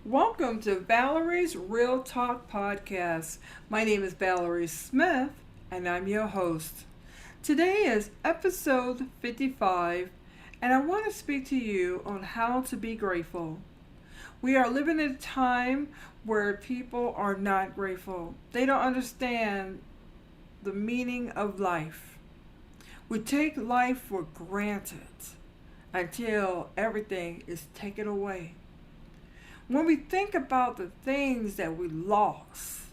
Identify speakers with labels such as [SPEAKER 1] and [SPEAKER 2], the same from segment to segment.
[SPEAKER 1] Welcome to Valerie's Real Talk Podcast. My name is Valerie Smith, and I'm your host. Today is episode 55, and I want to speak to you on how to be grateful. We are living in a time where people are not grateful. They don't understand the meaning of life. We take life for granted until everything is taken away. When we think about the things that we lost,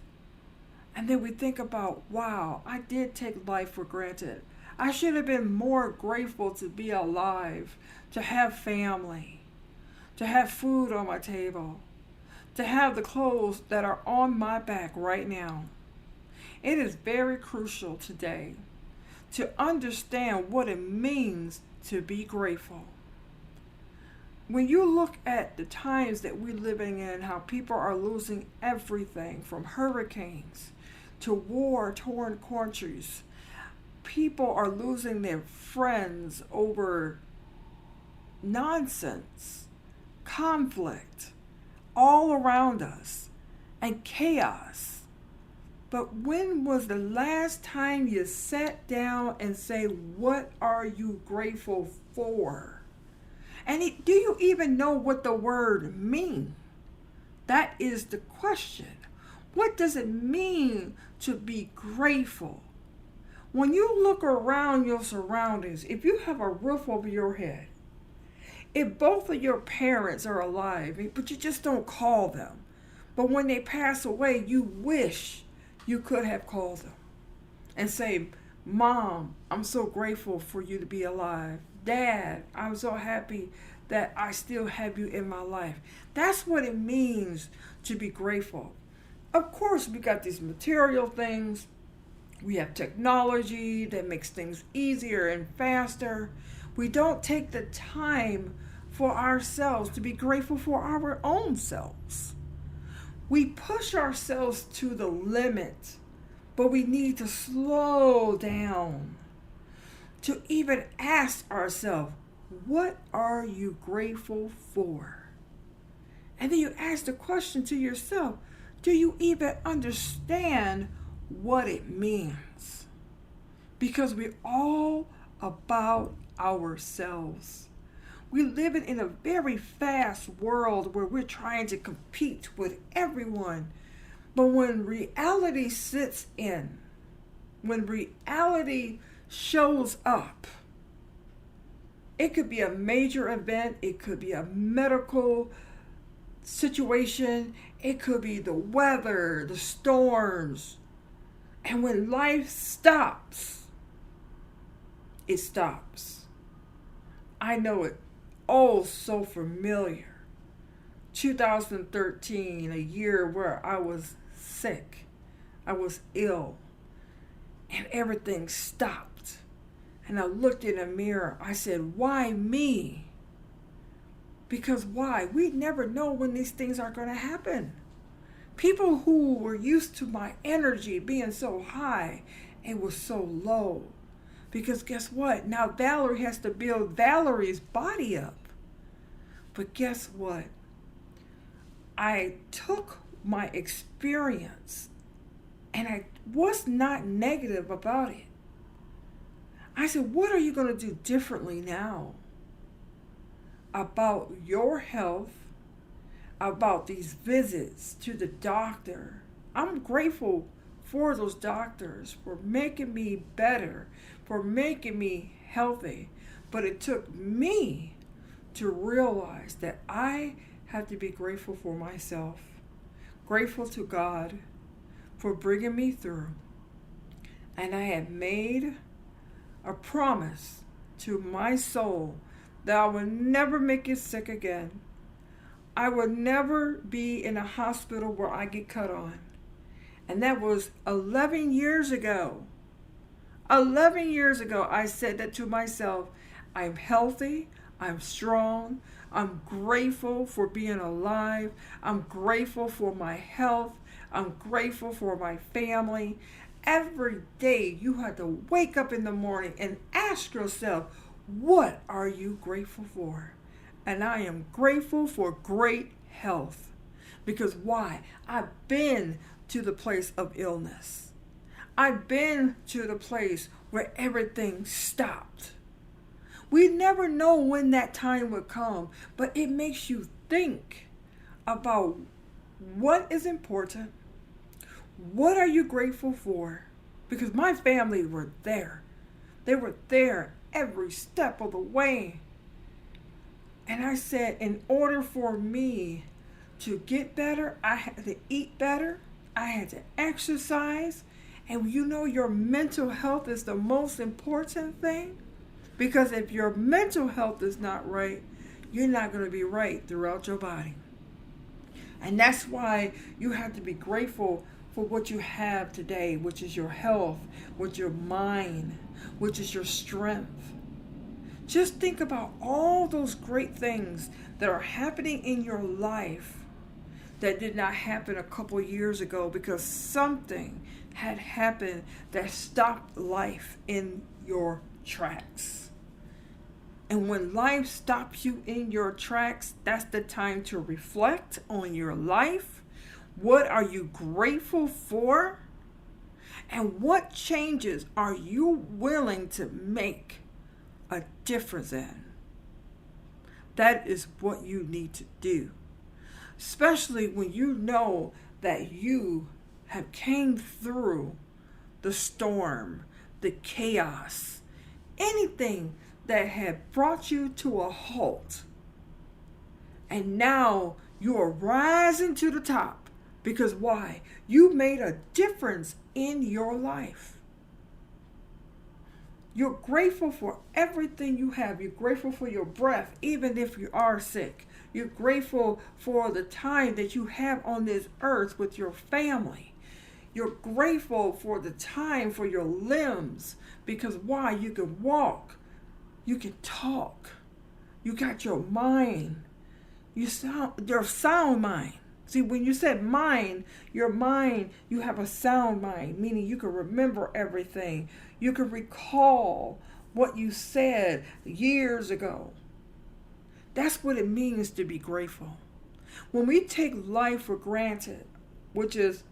[SPEAKER 1] and then we think about, wow, I did take life for granted. I should have been more grateful to be alive, to have family, to have food on my table, to have the clothes that are on my back right now. It is very crucial today to understand what it means to be grateful. When you look at the times that we're living in, how people are losing everything from hurricanes to war-torn countries, people are losing their friends over nonsense, conflict, all around us, and chaos. But when was the last time you sat down and say, what are you grateful for? And do you even know what the word means? That is the question. What does it mean to be grateful? When you look around your surroundings, if you have a roof over your head, if both of your parents are alive, but you just don't call them, but when they pass away, you wish you could have called them and say, Mom, I'm so grateful for you to be alive. Dad, I'm so happy that I still have you in my life. That's what it means to be grateful. Of course, we got these material things. We have technology that makes things easier and faster. We don't take the time for ourselves to be grateful for our own selves. We push ourselves to the limit, but we need to slow down to even ask ourselves, what are you grateful for? And then you ask the question to yourself, do you even understand what it means? Because we're all about ourselves. We live in a very fast world where we're trying to compete with everyone. But when reality sits in, when reality shows up, it could be a major event, it could be a medical situation, it could be the weather, the storms. And when life stops, it stops. I know it oh so familiar. 2013, a year where I was sick, I was ill, and everything stopped. And I looked in a mirror. I said, why me? Because why? We never know when these things are going to happen. People who were used to my energy being so high, it was so low. Because guess what? Now Valerie has to build Valerie's body up. But guess what? I took my experience and I was not negative about it. I said, what are you going to do differently now about your health, about these visits to the doctor? I'm grateful for those doctors, for making me better, for making me healthy. But it took me to realize that I have to be grateful for myself, grateful to God for bringing me through. And I had made a promise to my soul that I would never make it sick again. I would never be in a hospital where I get cut on. And that was 11 years ago. 11 years ago, I said that to myself. I'm healthy. I'm strong. I'm grateful for being alive. I'm grateful for my health. I'm grateful for my family. Every day you have to wake up in the morning and ask yourself, what are you grateful for? And I am grateful for great health. Because why? I've been to the place of illness. I've been to the place where everything stopped. We never know when that time will come, but it makes you think about what is important. What are you grateful for? Because my family were there. They were there every step of the way. And I said, in order for me to get better, I had to eat better. I had to exercise. And you know, your mental health is the most important thing. Because if your mental health is not right, you're not going to be right throughout your body. And that's why you have to be grateful for what you have today, which is your health, which is your mind, which is your strength. Just think about all those great things that are happening in your life that did not happen a couple years ago because something had happened that stopped life in your tracks. And when life stops you in your tracks, that's the time to reflect on your life. What are you grateful for? And what changes are you willing to make a difference in? That is what you need to do. Especially when you know that you have came through the storm, the chaos, anything that had brought you to a halt. And now you are rising to the top. Because why? You made a difference in your life. You're grateful for everything you have. You're grateful for your breath, even if you are sick. You're grateful for the time that you have on this earth with your family. You're grateful for the time for your limbs. Because why? You can walk. You can talk. You got your mind. Your sound mind. See, when you said mind, your mind, you have a sound mind, meaning you can remember everything. You can recall what you said years ago. That's what it means to be grateful. When we take life for granted, which is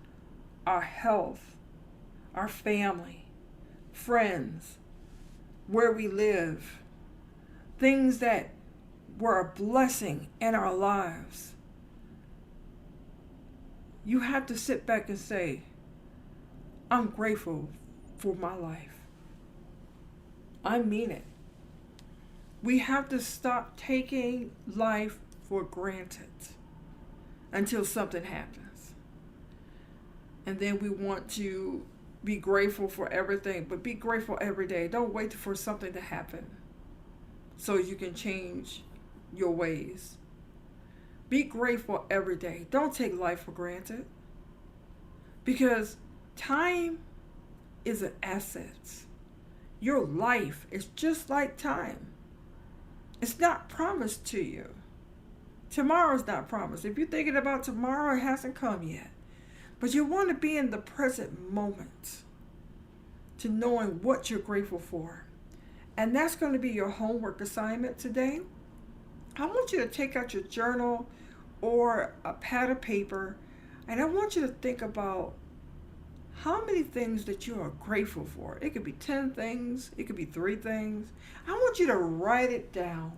[SPEAKER 1] our health, our family, friends, where we live, things that were a blessing in our lives, you have to sit back and say, I'm grateful for my life. I mean it. We have to stop taking life for granted until something happens. And then we want to be grateful for everything, but be grateful every day. Don't wait for something to happen so you can change your ways. Be grateful every day. Don't take life for granted. Because time is an asset. Your life is just like time. It's not promised to you. Tomorrow's not promised. If you're thinking about tomorrow, it hasn't come yet. But you want to be in the present moment to knowing what you're grateful for. And that's going to be your homework assignment today. I want you to take out your journal or a pad of paper, and I want you to think about how many things that you are grateful for. It could be 10 things. It could be 3 things. I want you to write it down.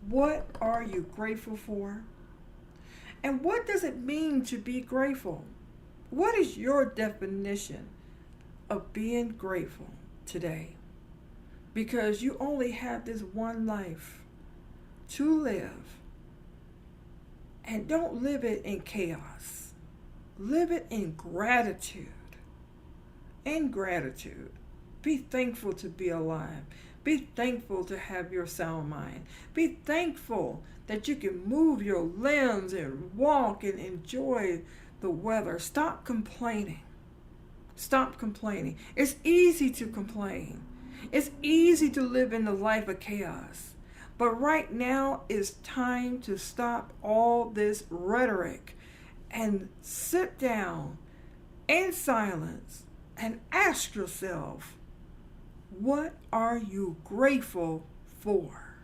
[SPEAKER 1] What are you grateful for? And what does it mean to be grateful? What is your definition of being grateful today? Because you only have this one life to live. And don't live it in chaos. Live it in gratitude. In gratitude. Be thankful to be alive. Be thankful to have your sound mind. Be thankful that you can move your limbs and walk and enjoy the weather. Stop complaining. Stop complaining. It's easy to complain. It's easy to live in the life of chaos. But right now is time to stop all this rhetoric and sit down in silence and ask yourself, what are you grateful for?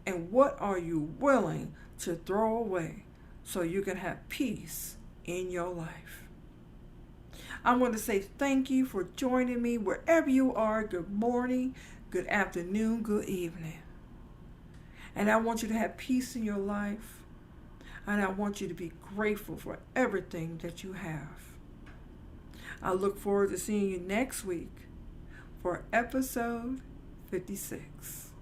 [SPEAKER 1] And what are you willing to throw away so you can have peace in your life. I want to say thank you for joining me wherever you are. Good morning, good afternoon, good evening. And I want you to have peace in your life. And I want you to be grateful for everything that you have. I look forward to seeing you next week for episode 56.